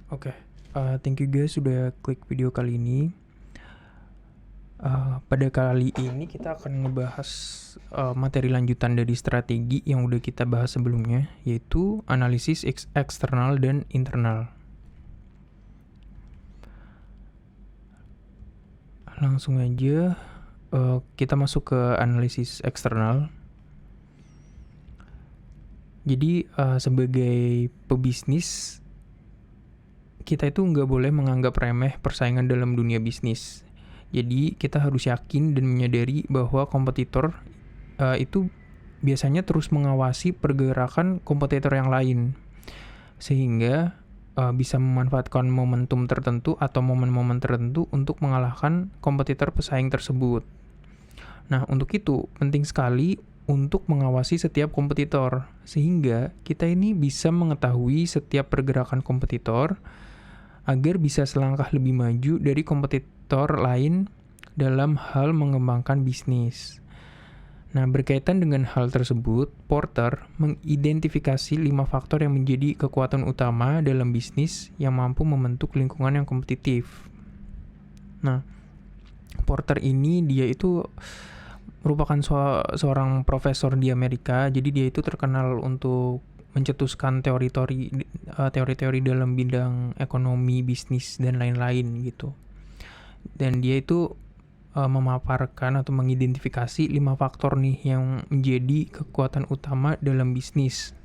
Oke, thank you guys sudah klik video kali ini. Pada kali ini kita akan ngebahas materi lanjutan dari strategi yang udah kita bahas sebelumnya, yaitu analisis eksternal dan internal. Langsung aja kita masuk ke analisis eksternal. Jadi sebagai pebisnis, kita itu nggak boleh menganggap remeh persaingan dalam dunia bisnis. Jadi kita harus yakin dan menyadari bahwa kompetitor itu biasanya terus mengawasi pergerakan kompetitor yang lain, sehingga bisa memanfaatkan momentum tertentu atau momen-momen tertentu untuk mengalahkan kompetitor pesaing tersebut. Nah, untuk itu penting sekali untuk mengawasi setiap kompetitor, sehingga kita ini bisa mengetahui setiap pergerakan kompetitor agar bisa selangkah lebih maju dari kompetitor lain dalam hal mengembangkan bisnis. Nah, berkaitan dengan hal tersebut, Porter mengidentifikasi 5 faktor yang menjadi kekuatan utama dalam bisnis yang mampu membentuk lingkungan yang kompetitif. Nah, Porter ini dia itu merupakan seorang profesor di Amerika, jadi dia itu terkenal untuk mencetuskan teori-teori dalam bidang ekonomi, bisnis, dan lain-lain gitu. Dan dia itu memaparkan atau mengidentifikasi 5 faktor nih yang menjadi kekuatan utama dalam bisnis.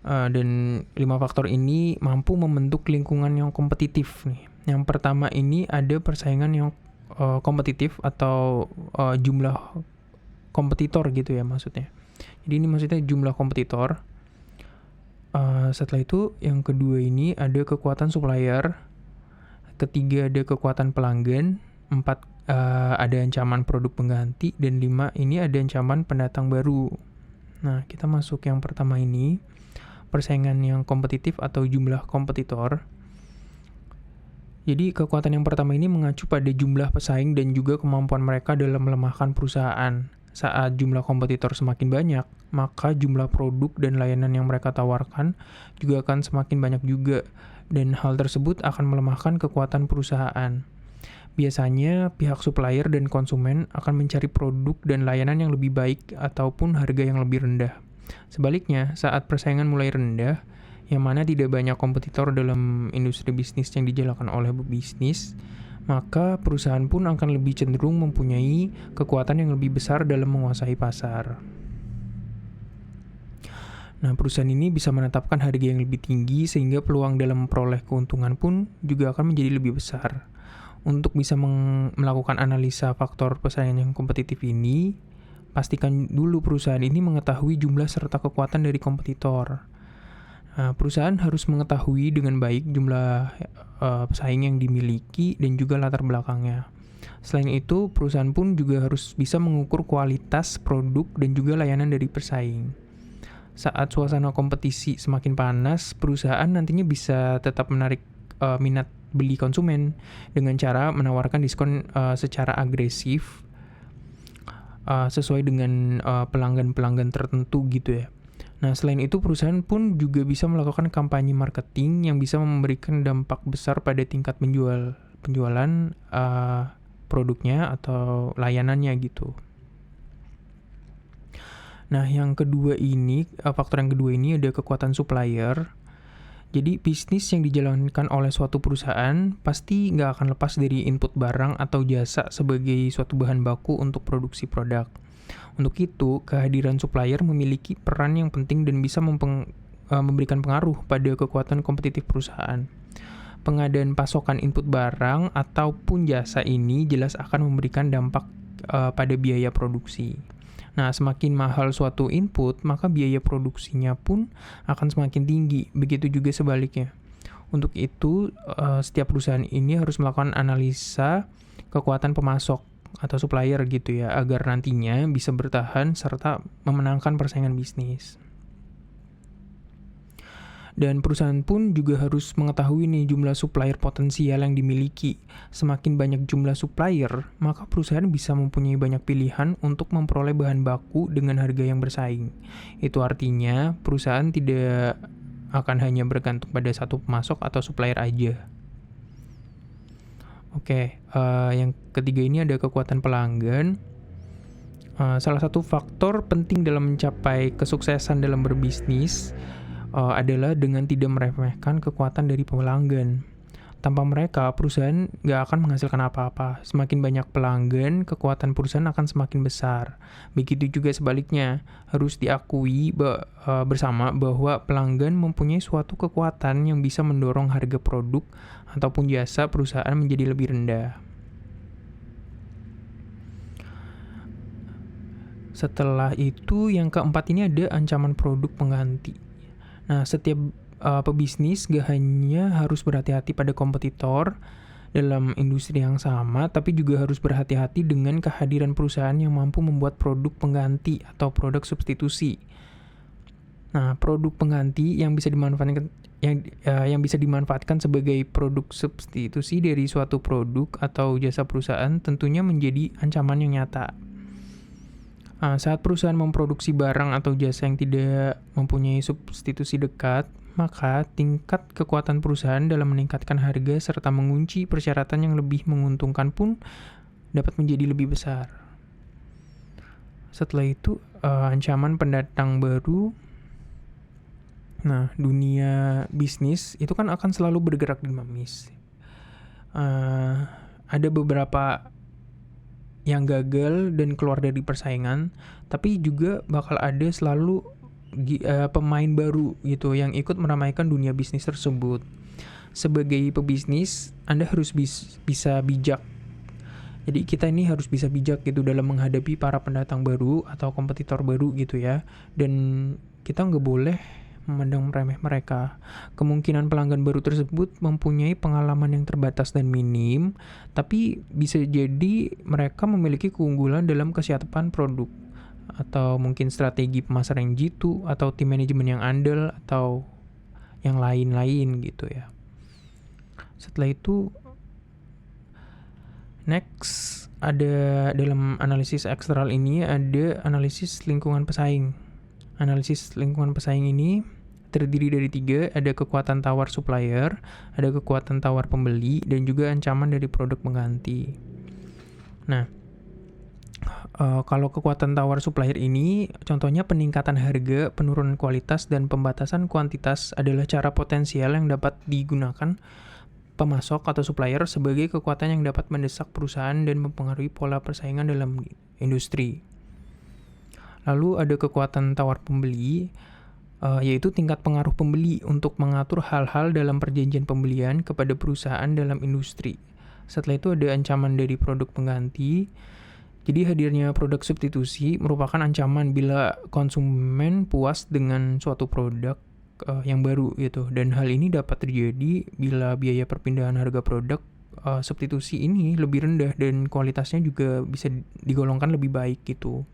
Dan 5 faktor ini mampu membentuk lingkungan yang kompetitif nih. Yang pertama ini ada persaingan yang kompetitif atau jumlah kompetitor gitu ya maksudnya. Jadi ini maksudnya jumlah kompetitor. Setelah itu yang kedua ini ada kekuatan supplier. Ketiga ada kekuatan pelanggan. 4 ada ancaman produk pengganti. Dan 5 ini ada ancaman pendatang baru. Nah, kita masuk yang pertama ini. Persaingan yang kompetitif atau jumlah kompetitor. Jadi kekuatan yang pertama ini mengacu pada jumlah pesaing dan juga kemampuan mereka dalam melemahkan perusahaan. Saat jumlah kompetitor semakin banyak, maka jumlah produk dan layanan yang mereka tawarkan juga akan semakin banyak juga, dan hal tersebut akan melemahkan kekuatan perusahaan. Biasanya, pihak supplier dan konsumen akan mencari produk dan layanan yang lebih baik ataupun harga yang lebih rendah. Sebaliknya, saat persaingan mulai rendah, yang mana tidak banyak kompetitor dalam industri bisnis yang dijalankan oleh pebisnis, maka perusahaan pun akan lebih cenderung mempunyai kekuatan yang lebih besar dalam menguasai pasar. Nah, perusahaan ini bisa menetapkan harga yang lebih tinggi sehingga peluang dalam memperoleh keuntungan pun juga akan menjadi lebih besar. Untuk bisa melakukan analisa faktor persaingan yang kompetitif ini, pastikan dulu perusahaan ini mengetahui jumlah serta kekuatan dari kompetitor. Nah, perusahaan harus mengetahui dengan baik jumlah pesaing yang dimiliki dan juga latar belakangnya. Selain itu, perusahaan pun juga harus bisa mengukur kualitas produk dan juga layanan dari pesaing. Saat suasana kompetisi semakin panas, perusahaan nantinya bisa tetap menarik minat beli konsumen dengan cara menawarkan diskon secara agresif sesuai dengan pelanggan-pelanggan tertentu gitu ya. Nah, selain itu perusahaan pun juga bisa melakukan kampanye marketing yang bisa memberikan dampak besar pada tingkat penjualan produknya atau layanannya gitu. Nah, faktor yang kedua ini ada kekuatan supplier. Jadi, bisnis yang dijalankan oleh suatu perusahaan pasti nggak akan lepas dari input barang atau jasa sebagai suatu bahan baku untuk produksi produk. Untuk itu, kehadiran supplier memiliki peran yang penting dan bisa memberikan pengaruh pada kekuatan kompetitif perusahaan. Pengadaan pasokan input barang ataupun jasa ini jelas akan memberikan dampak pada biaya produksi. Nah, semakin mahal suatu input, maka biaya produksinya pun akan semakin tinggi. Begitu juga sebaliknya. Untuk itu, setiap perusahaan ini harus melakukan analisa kekuatan pemasok atau supplier gitu ya, agar nantinya bisa bertahan serta memenangkan persaingan bisnis. Dan perusahaan pun juga harus mengetahui nih jumlah supplier potensial yang dimiliki. Semakin banyak jumlah supplier, maka perusahaan bisa mempunyai banyak pilihan untuk memperoleh bahan baku dengan harga yang bersaing. Itu artinya perusahaan tidak akan hanya bergantung pada satu pemasok atau supplier aja. Oke, yang ketiga ini ada kekuatan pelanggan. Salah satu faktor penting dalam mencapai kesuksesan dalam berbisnis adalah dengan tidak meremehkan kekuatan dari pelanggan. Tanpa mereka, perusahaan nggak akan menghasilkan apa-apa. Semakin banyak pelanggan, kekuatan perusahaan akan semakin besar. Begitu juga sebaliknya, harus diakui bersama bahwa pelanggan mempunyai suatu kekuatan yang bisa mendorong harga produk ataupun jasa perusahaan menjadi lebih rendah. Setelah itu, yang keempat ini ada ancaman produk pengganti. Nah, setiap pebisnis gak hanya harus berhati-hati pada kompetitor dalam industri yang sama, tapi juga harus berhati-hati dengan kehadiran perusahaan yang mampu membuat produk pengganti atau produk substitusi. Nah, produk pengganti yang bisa dimanfaatkan sebagai produk substitusi dari suatu produk atau jasa perusahaan tentunya menjadi ancaman yang nyata. Saat perusahaan memproduksi barang atau jasa yang tidak mempunyai substitusi dekat, maka tingkat kekuatan perusahaan dalam meningkatkan harga serta mengunci persyaratan yang lebih menguntungkan pun dapat menjadi lebih besar. Setelah itu, ancaman pendatang baru. Nah, dunia bisnis itu kan akan selalu bergerak dinamis. Ada beberapa yang gagal dan keluar dari persaingan, tapi juga bakal ada selalu pemain baru gitu yang ikut meramaikan dunia bisnis tersebut. Sebagai pebisnis, Anda harus bisa bijak. Jadi kita ini harus bisa bijak gitu dalam menghadapi para pendatang baru atau kompetitor baru gitu ya. Dan kita nggak boleh memandang remeh mereka. Kemungkinan pelanggan baru tersebut mempunyai pengalaman yang terbatas dan minim, tapi bisa jadi mereka memiliki keunggulan dalam kesiapan produk, atau mungkin strategi pemasaran yang jitu, atau tim manajemen yang andal, atau yang lain-lain gitu ya. Setelah itu, next ada dalam analisis eksternal ini ada analisis lingkungan pesaing. Analisis lingkungan pesaing ini terdiri dari 3, ada kekuatan tawar supplier, ada kekuatan tawar pembeli, dan juga ancaman dari produk pengganti. Nah, kalau kekuatan tawar supplier ini, contohnya peningkatan harga, penurunan kualitas, dan pembatasan kuantitas adalah cara potensial yang dapat digunakan pemasok atau supplier sebagai kekuatan yang dapat mendesak perusahaan dan mempengaruhi pola persaingan dalam industri. Lalu ada kekuatan tawar pembeli, yaitu tingkat pengaruh pembeli untuk mengatur hal-hal dalam perjanjian pembelian kepada perusahaan dalam industri. Setelah itu ada ancaman dari produk pengganti. Jadi hadirnya produk substitusi merupakan ancaman bila konsumen puas dengan suatu produk yang baru gitu. Dan hal ini dapat terjadi bila biaya perpindahan harga produk substitusi ini lebih rendah dan kualitasnya juga bisa digolongkan lebih baik gitu.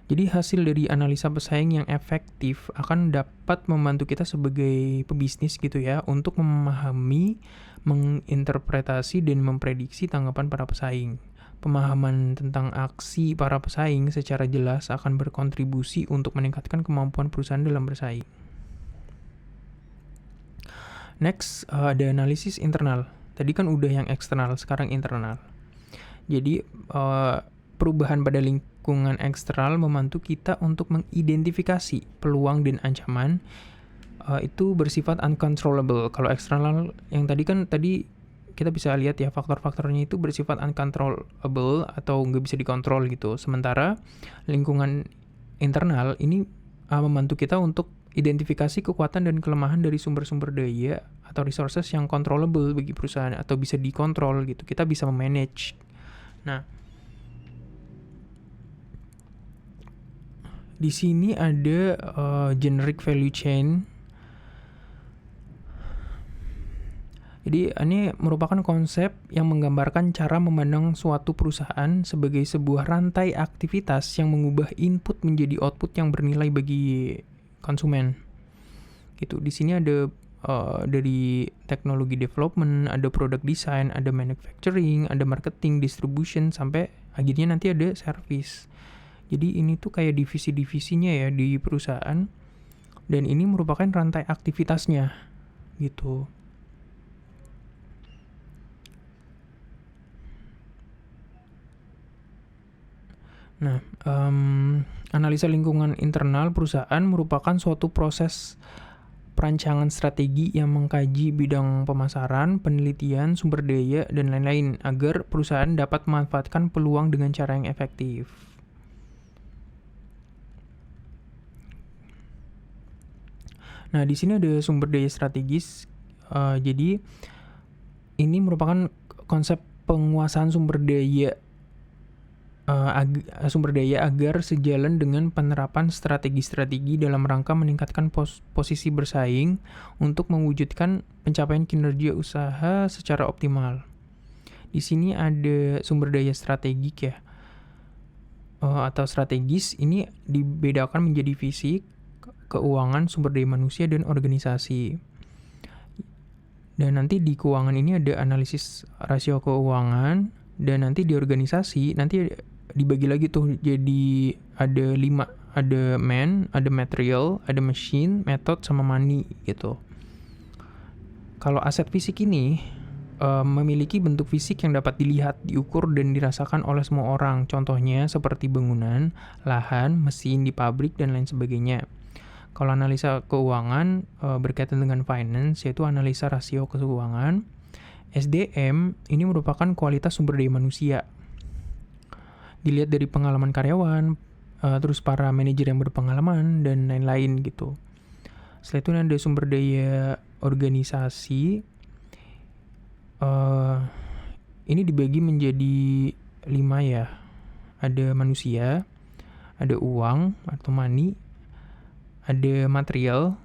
Jadi hasil dari analisa pesaing yang efektif akan dapat membantu kita sebagai pebisnis gitu ya untuk memahami, menginterpretasi, dan memprediksi tanggapan para pesaing. Pemahaman tentang aksi para pesaing secara jelas akan berkontribusi untuk meningkatkan kemampuan perusahaan dalam bersaing. Next, ada analisis internal. Tadi kan udah yang eksternal, sekarang internal. Jadi, perubahan pada lingkungan eksternal membantu kita untuk mengidentifikasi peluang dan ancaman itu bersifat uncontrollable. Kalau eksternal yang tadi kita bisa lihat ya faktor-faktornya itu bersifat uncontrollable atau nggak bisa dikontrol gitu. Sementara lingkungan internal ini membantu kita untuk identifikasi kekuatan dan kelemahan dari sumber-sumber daya atau resources yang controllable bagi perusahaan atau bisa dikontrol gitu. Kita bisa memanage. Nah, di sini ada generic value chain. Jadi ini merupakan konsep yang menggambarkan cara memandang suatu perusahaan sebagai sebuah rantai aktivitas yang mengubah input menjadi output yang bernilai bagi konsumen. Gitu. Di sini ada dari teknologi development, ada product design, ada manufacturing, ada marketing, distribution, sampai akhirnya nanti ada service. Jadi ini tuh kayak divisi-divisinya ya di perusahaan. Dan ini merupakan rantai aktivitasnya gitu. Nah, analisa lingkungan internal perusahaan merupakan suatu proses perancangan strategi yang mengkaji bidang pemasaran, penelitian, sumber daya, dan lain-lain agar perusahaan dapat memanfaatkan peluang dengan cara yang efektif. Nah, di sini ada sumber daya strategis. Jadi ini merupakan konsep penguasaan sumber daya agar sejalan dengan penerapan strategi-strategi dalam rangka meningkatkan posisi bersaing untuk mewujudkan pencapaian kinerja usaha secara optimal. Di sini ada sumber daya strategik ya, atau strategis. Ini dibedakan menjadi fisik, keuangan, sumber daya manusia, dan organisasi. Dan nanti di keuangan ini ada analisis rasio keuangan, dan nanti di organisasi nanti dibagi lagi tuh jadi ada 5, ada man, ada material, ada machine, method, sama money gitu. Kalau aset fisik ini memiliki bentuk fisik yang dapat dilihat, diukur, dan dirasakan oleh semua orang. Contohnya seperti bangunan, lahan, mesin di pabrik, dan lain sebagainya. Kalau analisa keuangan berkaitan dengan finance, yaitu analisa rasio keuangan. SDM ini merupakan kualitas sumber daya manusia. Dilihat dari pengalaman karyawan, terus para manajer yang berpengalaman, dan lain-lain gitu. Setelah itu ada sumber daya organisasi. Ini dibagi menjadi 5 ya. Ada manusia, ada uang atau money, ada material,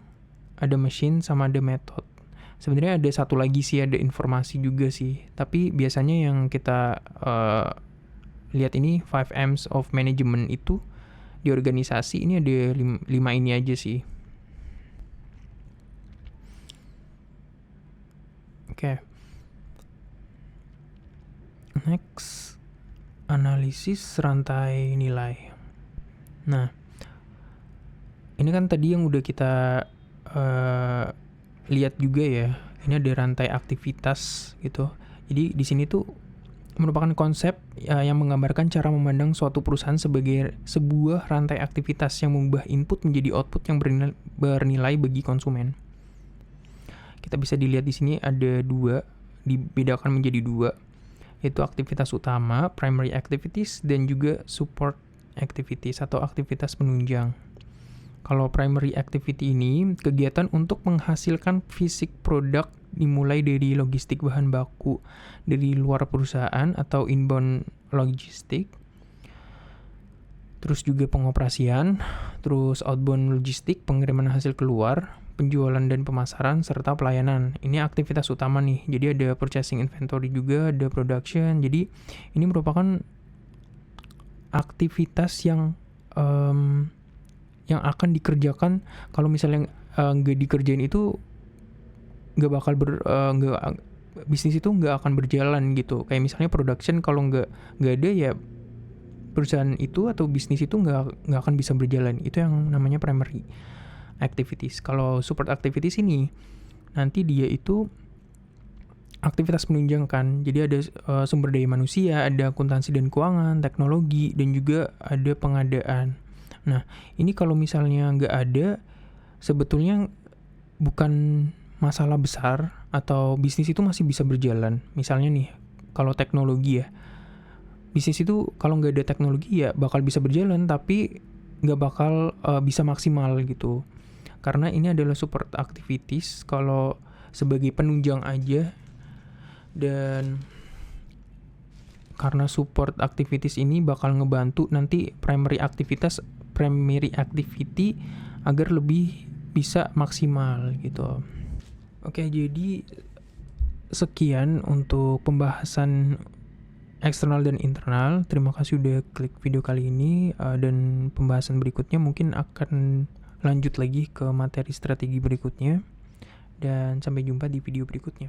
ada mesin, sama ada method. Sebenarnya ada satu lagi sih, ada informasi juga sih. Tapi biasanya yang kita lihat ini 5 M's of management itu di organisasi ini ada 5 ini aja sih. Oke. Next, analisis rantai nilai. Nah, ini kan tadi yang udah kita lihat juga ya. Ini ada rantai aktivitas gitu. Jadi di sini tuh merupakan konsep yang menggambarkan cara memandang suatu perusahaan sebagai sebuah rantai aktivitas yang mengubah input menjadi output yang bernilai bagi konsumen. Kita bisa dilihat di sini ada 2, dibedakan menjadi 2, yaitu aktivitas utama, primary activities, dan juga support activities atau aktivitas penunjang. Kalau primary activity ini kegiatan untuk menghasilkan fisik produk, dimulai dari logistik bahan baku dari luar perusahaan atau inbound logistik, terus juga pengoperasian, terus outbound logistik, pengiriman hasil keluar, penjualan dan pemasaran, serta pelayanan. Ini aktivitas utama nih. Jadi ada purchasing, inventory juga, ada production. Jadi ini merupakan aktivitas yang akan dikerjakan. Kalau misalnya nggak dikerjain itu bisnis itu nggak akan berjalan gitu. Kayak misalnya production, kalau nggak ada ya perusahaan itu atau bisnis itu nggak akan bisa berjalan. Itu yang namanya primary activities. Kalau support activities ini nanti dia itu aktivitas penunjang kan. Jadi ada sumber daya manusia, ada akuntansi dan keuangan, teknologi, dan juga ada pengadaan. Nah, ini kalau misalnya nggak ada, sebetulnya bukan masalah besar, atau bisnis itu masih bisa berjalan. Misalnya nih, kalau teknologi ya, bisnis itu kalau nggak ada teknologi ya bakal bisa berjalan, tapi nggak bakal bisa maksimal gitu. Karena ini adalah support activities, kalau sebagai penunjang aja. Dan karena support activities ini bakal ngebantu nanti primary activity agar lebih bisa maksimal gitu. Oke, jadi sekian untuk pembahasan eksternal dan internal. Terima kasih udah klik video kali ini, dan pembahasan berikutnya mungkin akan lanjut lagi ke materi strategi berikutnya. Dan sampai jumpa di video berikutnya.